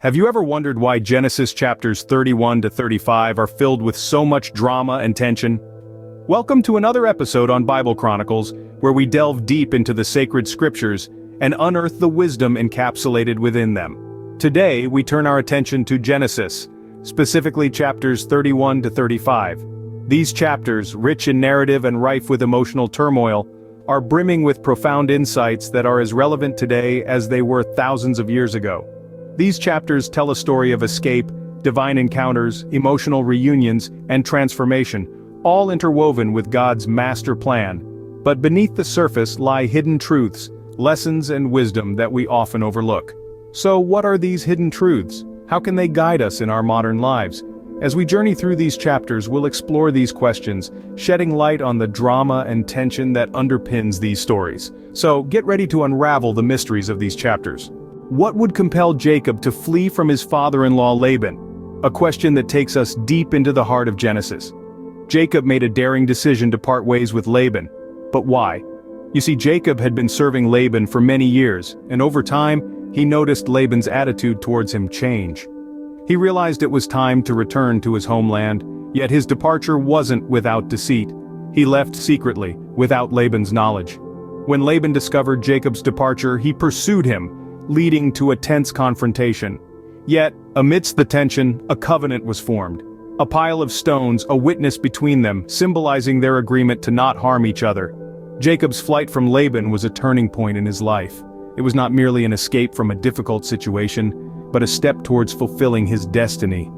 Have you ever wondered why Genesis chapters 31 to 35 are filled with so much drama and tension? Welcome to another episode on Bible Chronicles, where we delve deep into the sacred scriptures and unearth the wisdom encapsulated within them. Today, we turn our attention to Genesis, specifically chapters 31 to 35. These chapters, rich in narrative and rife with emotional turmoil, are brimming with profound insights that are as relevant today as they were thousands of years ago. These chapters tell a story of escape, divine encounters, emotional reunions, and transformation, all interwoven with God's master plan. But beneath the surface lie hidden truths, lessons and wisdom that we often overlook. So what are these hidden truths? How can they guide us in our modern lives? As we journey through these chapters, we'll explore these questions, shedding light on the drama and tension that underpins these stories. So get ready to unravel the mysteries of these chapters. What would compel Jacob to flee from his father-in-law Laban? A question that takes us deep into the heart of Genesis. Jacob made a daring decision to part ways with Laban. But why? You see, Jacob had been serving Laban for many years, and over time, he noticed Laban's attitude towards him change. He realized it was time to return to his homeland, yet his departure wasn't without deceit. He left secretly, without Laban's knowledge. When Laban discovered Jacob's departure, he pursued him, leading to a tense confrontation. Yet, amidst the tension, a covenant was formed. A pile of stones, a witness between them, symbolizing their agreement to not harm each other. Jacob's flight from Laban was a turning point in his life. It was not merely an escape from a difficult situation, but a step towards fulfilling his destiny.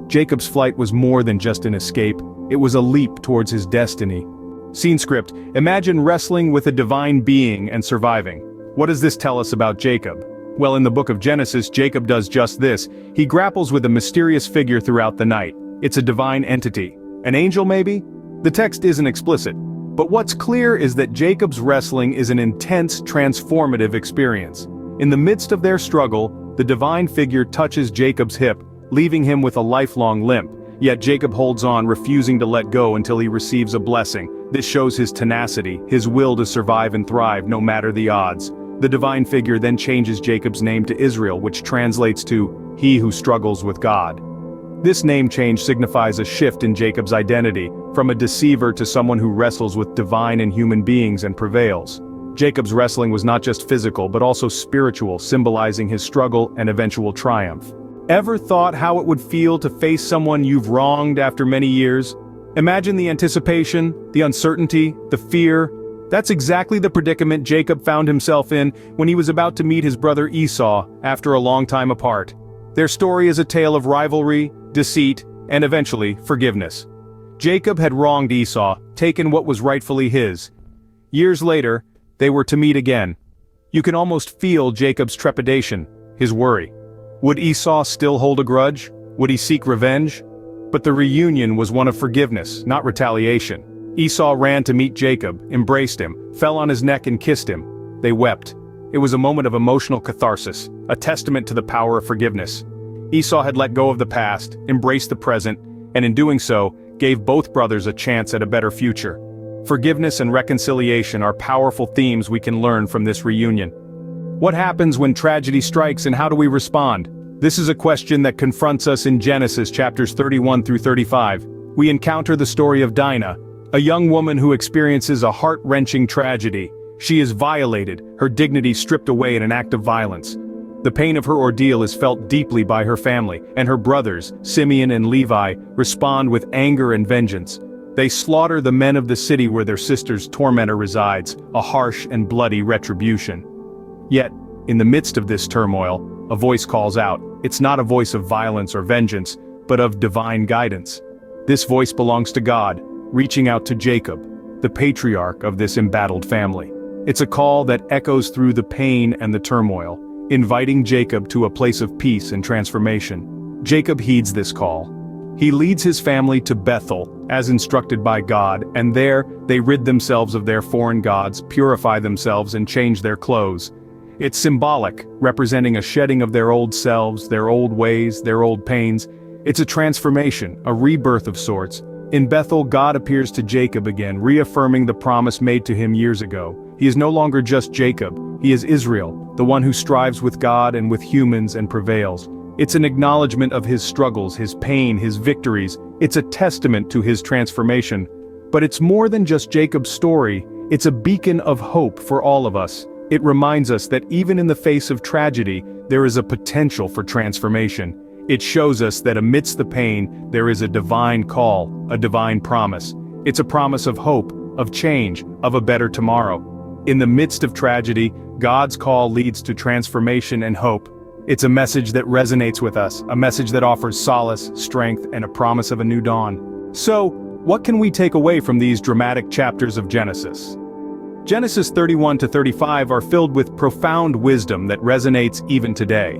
Jacob's flight was more than just an escape, it was a leap towards his destiny. Scene script: imagine wrestling with a divine being and surviving. What does this tell us about Jacob? Well, in the book of Genesis, Jacob does just this. He grapples with a mysterious figure throughout the night. It's a divine entity. An angel, maybe? The text isn't explicit. But what's clear is that Jacob's wrestling is an intense, transformative experience. In the midst of their struggle, the divine figure touches Jacob's hip, leaving him with a lifelong limp. Yet Jacob holds on, refusing to let go until he receives a blessing. This shows his tenacity, his will to survive and thrive no matter the odds. The divine figure then changes Jacob's name to Israel, which translates to, "He who struggles with God." This name change signifies a shift in Jacob's identity, from a deceiver to someone who wrestles with divine and human beings and prevails. Jacob's wrestling was not just physical but also spiritual, symbolizing his struggle and eventual triumph. Ever thought how it would feel to face someone you've wronged after many years? Imagine the anticipation, the uncertainty, the fear. That's exactly the predicament Jacob found himself in when he was about to meet his brother Esau after a long time apart. Their story is a tale of rivalry, deceit, and eventually, forgiveness. Jacob had wronged Esau, taken what was rightfully his. Years later, they were to meet again. You can almost feel Jacob's trepidation, his worry. Would Esau still hold a grudge? Would he seek revenge? But the reunion was one of forgiveness, not retaliation. Esau ran to meet Jacob, embraced him, fell on his neck and kissed him. They wept. It was a moment of emotional catharsis, a testament to the power of forgiveness. Esau had let go of the past, embraced the present, and in doing so, gave both brothers a chance at a better future. Forgiveness and reconciliation are powerful themes we can learn from this reunion. What happens when tragedy strikes and how do we respond? This is a question that confronts us in Genesis chapters 31 through 35. We encounter the story of Dinah, a young woman who experiences a heart-wrenching tragedy. She is violated, her dignity stripped away in an act of violence. The pain of her ordeal is felt deeply by her family, and her brothers, Simeon and Levi, respond with anger and vengeance. They slaughter the men of the city where their sister's tormentor resides, a harsh and bloody retribution. Yet, in the midst of this turmoil, a voice calls out. It's not a voice of violence or vengeance, but of divine guidance. This voice belongs to God, reaching out to Jacob, the patriarch of this embattled family. It's a call that echoes through the pain and the turmoil, inviting Jacob to a place of peace and transformation. Jacob heeds this call. He leads his family to Bethel, as instructed by God, and there, they rid themselves of their foreign gods, purify themselves and change their clothes. It's symbolic, representing a shedding of their old selves, their old ways, their old pains. It's a transformation, a rebirth of sorts. In Bethel, God appears to Jacob again, reaffirming the promise made to him years ago. He is no longer just Jacob, He is Israel, the one who strives with God and with humans and prevails. It's an acknowledgement of his struggles, his pain, his victories. It's a testament to his transformation. But it's more than just Jacob's story. It's a beacon of hope for all of us. It reminds us that even in the face of tragedy, there is a potential for transformation. It shows us that amidst the pain, there is a divine call, a divine promise. It's a promise of hope, of change, of a better tomorrow. In the midst of tragedy, God's call leads to transformation and hope. It's a message that resonates with us, a message that offers solace, strength, and a promise of a new dawn. So, what can we take away from these dramatic chapters of Genesis? Genesis 31 to 35 are filled with profound wisdom that resonates even today.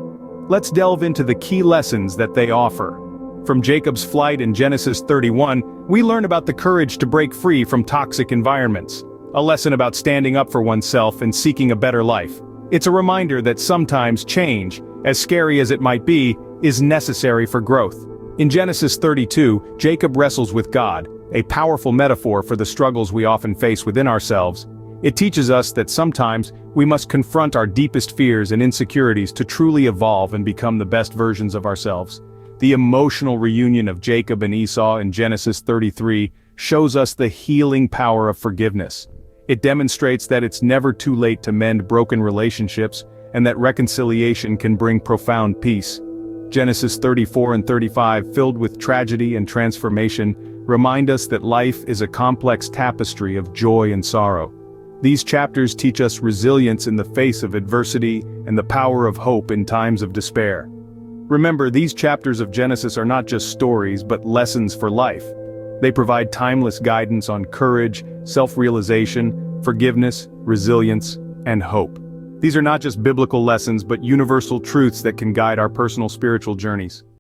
Let's delve into the key lessons that they offer. From Jacob's flight in Genesis 31, we learn about the courage to break free from toxic environments. A lesson about standing up for oneself and seeking a better life. It's a reminder that sometimes change, as scary as it might be, is necessary for growth. In Genesis 32, Jacob wrestles with God, a powerful metaphor for the struggles we often face within ourselves. It teaches us that sometimes we must confront our deepest fears and insecurities to truly evolve and become the best versions of ourselves. The emotional reunion of Jacob and Esau in Genesis 33 shows us the healing power of forgiveness. It demonstrates that it's never too late to mend broken relationships, and that reconciliation can bring profound peace. Genesis 34 and 35, filled with tragedy and transformation, remind us that life is a complex tapestry of joy and sorrow. These chapters teach us resilience in the face of adversity and the power of hope in times of despair. Remember, these chapters of Genesis are not just stories but lessons for life. They provide timeless guidance on courage, self-realization, forgiveness, resilience, and hope. These are not just biblical lessons but universal truths that can guide our personal spiritual journeys.